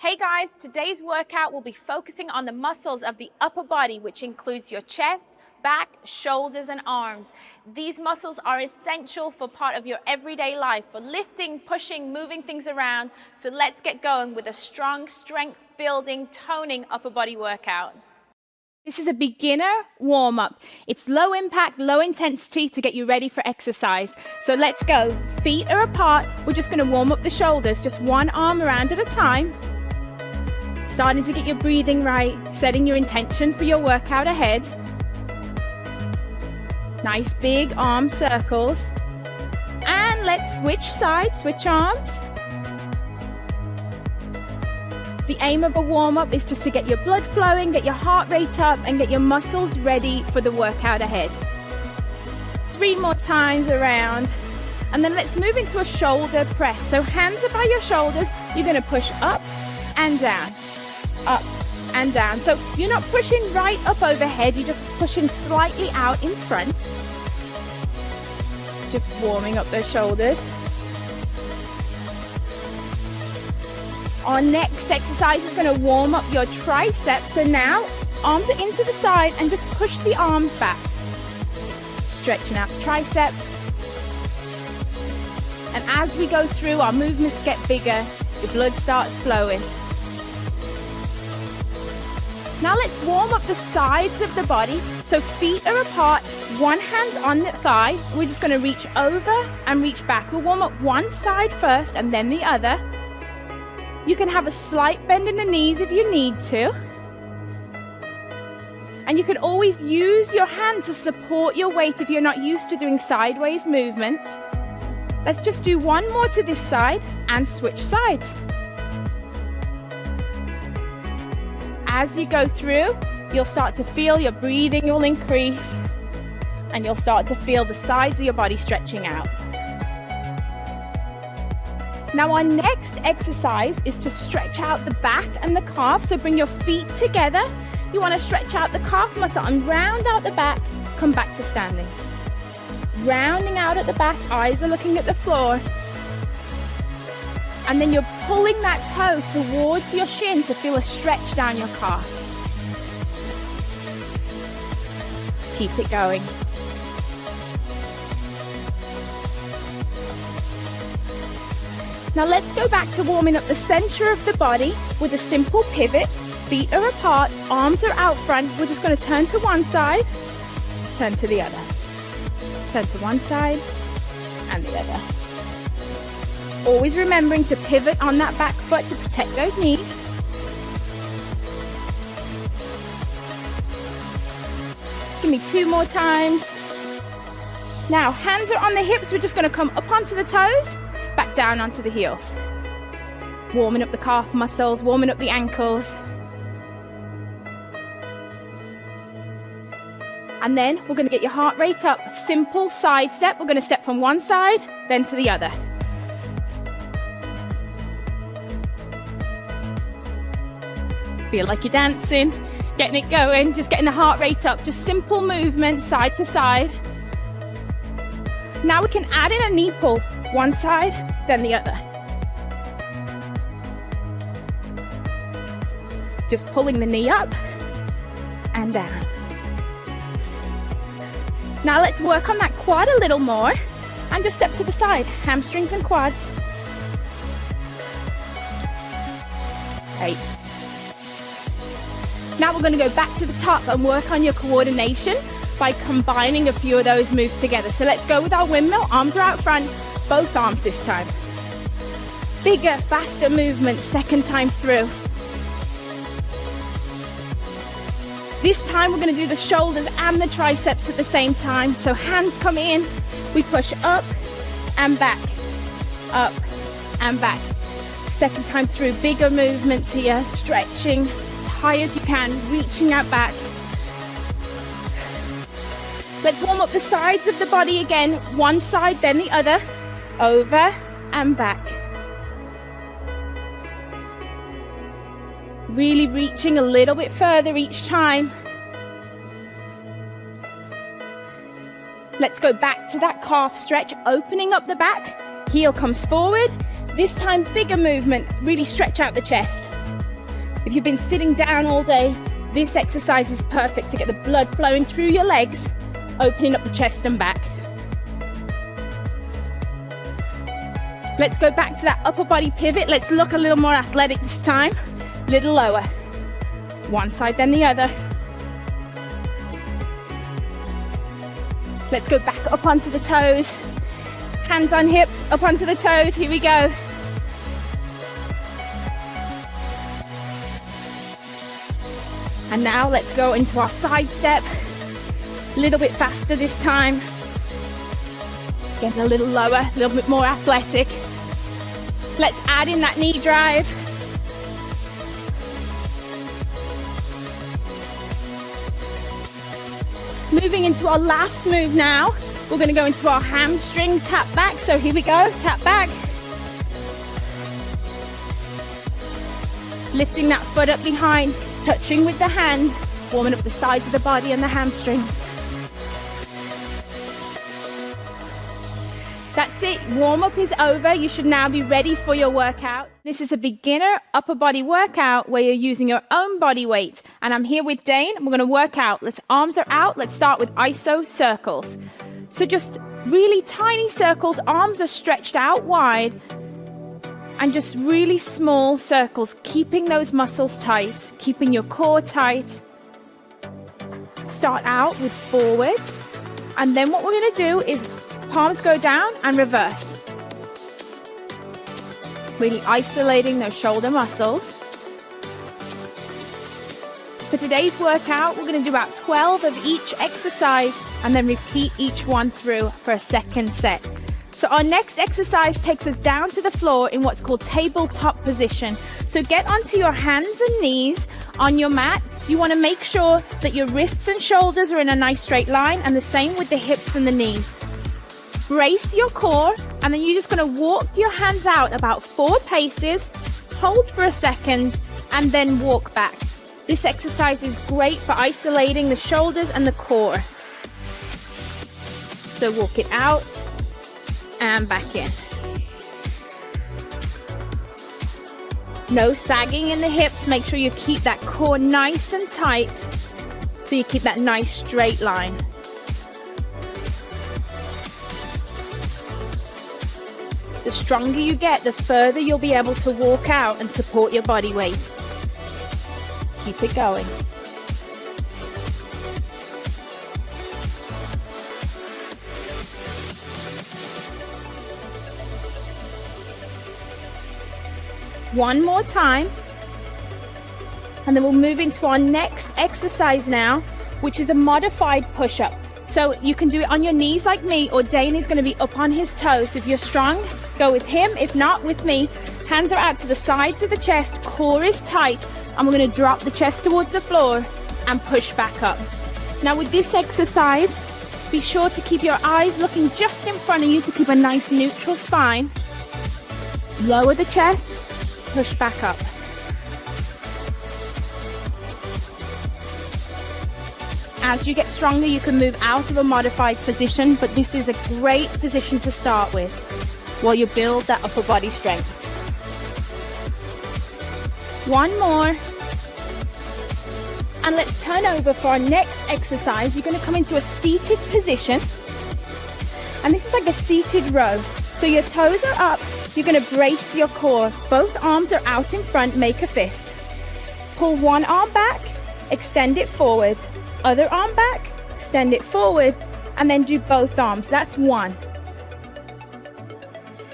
Hey guys, today's workout will be focusing on the muscles of the upper body, which includes your chest, back, shoulders, and arms. These muscles are essential for part of your everyday life, for lifting, pushing, moving things around. So let's get going with a strong, strength-building, toning upper body workout. This is a beginner warm-up. It's low impact, low intensity to get you ready for exercise. So let's go. Feet are apart. We're just going to warm up the shoulders, just one arm around at a time. Starting to get your breathing right, setting your intention for your workout ahead. Nice big arm circles. And let's switch sides, switch arms. The aim of a warm-up is just to get your blood flowing, get your heart rate up, and get your muscles ready for the workout ahead. 3 more times around. And then let's move into a shoulder press. So hands are by your shoulders. You're going to push up and down. Up and down. So you're not pushing right up overhead, you're just pushing slightly out in front. Just warming up those shoulders. Our next exercise is going to warm up your triceps. So now arms are into the side and just push the arms back. Stretching out the triceps. And as we go through, our movements get bigger, your blood starts flowing. Now let's warm up the sides of the body. So feet are apart, one hand on the thigh. We're just going to reach over and reach back. We'll warm up one side first and then the other. You can have a slight bend in the knees if you need to. And you can always use your hand to support your weight if you're not used to doing sideways movements. Let's just do one more to this side and switch sides. As you go through, you'll start to feel your breathing will increase and you'll start to feel the sides of your body stretching out. Now our next exercise is to stretch out the back and the calf. So bring your feet together. You want to stretch out the calf muscle and round out the back. Come back to standing. Rounding out at the back, eyes are looking at the floor. And then you're pulling that toe towards your shin to feel a stretch down your calf. Keep it going. Now let's go back to warming up the center of the body with a simple pivot. Feet are apart, arms are out front. We're just going to turn to one side, turn to the other. Turn to one side and the other. Always remembering to pivot on that back foot to protect those knees. Just give me 2 more times. Now, hands are on the hips. We're just going to come up onto the toes, back down onto the heels. Warming up the calf muscles, warming up the ankles. And then we're going to get your heart rate up. Simple side step. We're going to step from one side, then to the other. Feel like you're dancing, getting it going, just getting the heart rate up. Just simple movement, side to side. Now we can add in a knee pull. One side, then the other. Just pulling the knee up and down. Now let's work on that quad a little more and just step to the side, hamstrings and quads. 8. Now we're going to go back to the top and work on your coordination by combining a few of those moves together. So let's go with our windmill. Arms are out front, both arms this time. Bigger, faster movement, second time through. This time we're going to do the shoulders and the triceps at the same time. So hands come in, we push up and back, up and back. Second time through, bigger movements here, stretching as high as you can, reaching out back. Let's warm up the sides of the body again, one side then the other, over and back. Really reaching a little bit further each time. Let's go back to that calf stretch, opening up the back. Heel comes forward. This time, bigger movement. Really stretch out the chest. If you've been sitting down all day, this exercise is perfect to get the blood flowing through your legs, opening up the chest and back. Let's go back to that upper body pivot. Let's look a little more athletic this time. A little lower. One side then the other. Let's go back up onto the toes. Hands on hips, up onto the toes. Here we go. And now let's go into our side step. A little bit faster this time. Getting a little lower, a little bit more athletic. Let's add in that knee drive. Moving into our last move now. We're going to go into our hamstring tap back. So here we go, tap back. Lifting that foot up behind, touching with the hand, warming up the sides of the body and the hamstrings. That's it, warm-up is over. You should now be ready for your workout. This is a beginner upper body workout where you're using your own body weight. And I'm here with Dane, and we're gonna work out. Arms are out, let's start with iso circles. So just really tiny circles, arms are stretched out wide, and just really small circles, keeping those muscles tight, keeping your core tight. Start out with forward, and then what we're gonna do is palms go down and reverse. Really isolating those shoulder muscles. For today's workout, we're going to do about 12 of each exercise and then repeat each one through for a second set. So our next exercise takes us down to the floor in what's called tabletop position. So get onto your hands and knees on your mat. You want to make sure that your wrists and shoulders are in a nice straight line, and the same with the hips and the knees. Brace your core, and then you're just going to walk your hands out about 4 paces, hold for a second, and then walk back. This exercise is great for isolating the shoulders and the core. So walk it out and back in. No sagging in the hips. Make sure you keep that core nice and tight so you keep that nice straight line. The stronger you get, the further you'll be able to walk out and support your body weight. Keep it going. One more time. And then we'll move into our next exercise now, which is a modified push-up. So you can do it on your knees like me, or Dane is going to be up on his toes. So if you're strong, go with him. If not, with me. Hands are out to the sides of the chest, core is tight, and we're going to drop the chest towards the floor and push back up. Now with this exercise, be sure to keep your eyes looking just in front of you to keep a nice neutral spine. Lower the chest, push back up. As you get stronger, you can move out of a modified position, but this is a great position to start with while you build that upper body strength. One more. And let's turn over for our next exercise. You're going to come into a seated position. And this is like a seated row. So your toes are up. You're going to brace your core. Both arms are out in front. Make a fist. Pull one arm back. Extend it forward. Other arm back, extend it forward, and then do both arms. That's one.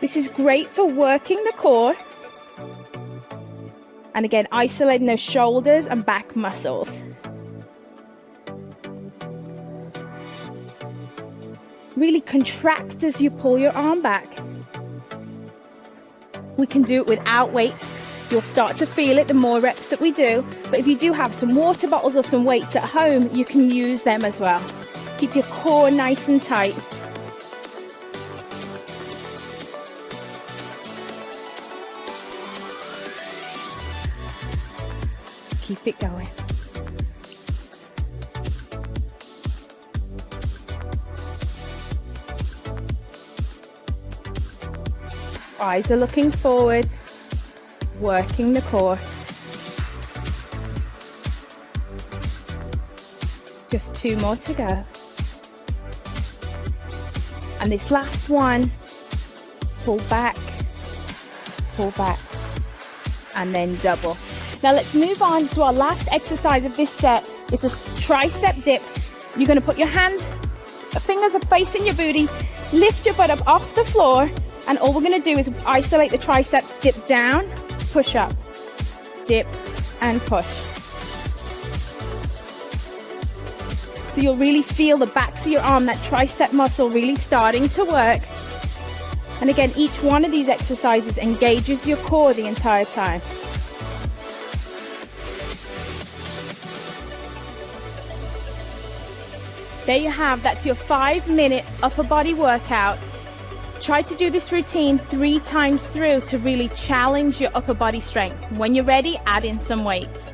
This is great for working the core. And again, isolating those shoulders and back muscles. Really contract as you pull your arm back. We can do it without weights. You'll start to feel it the more reps that we do, but if you do have some water bottles or some weights at home, you can use them as well. Keep your core nice and tight. Keep it going. Eyes are looking forward. Working the core. Just 2 more to go. And this last one, pull back, and then double. Now let's move on to our last exercise of this set. It's a tricep dip. You're gonna put your hands, fingers are facing your booty, lift your butt up off the floor, and all we're gonna do is isolate the triceps, dip down, push up, dip, and push. So you'll really feel the backs of your arm, that tricep muscle really starting to work. And again, each one of these exercises engages your core the entire time. There you have, that's your 5-minute upper body workout. Try to do this routine 3 times through to really challenge your upper body strength. When you're ready, add in some weights.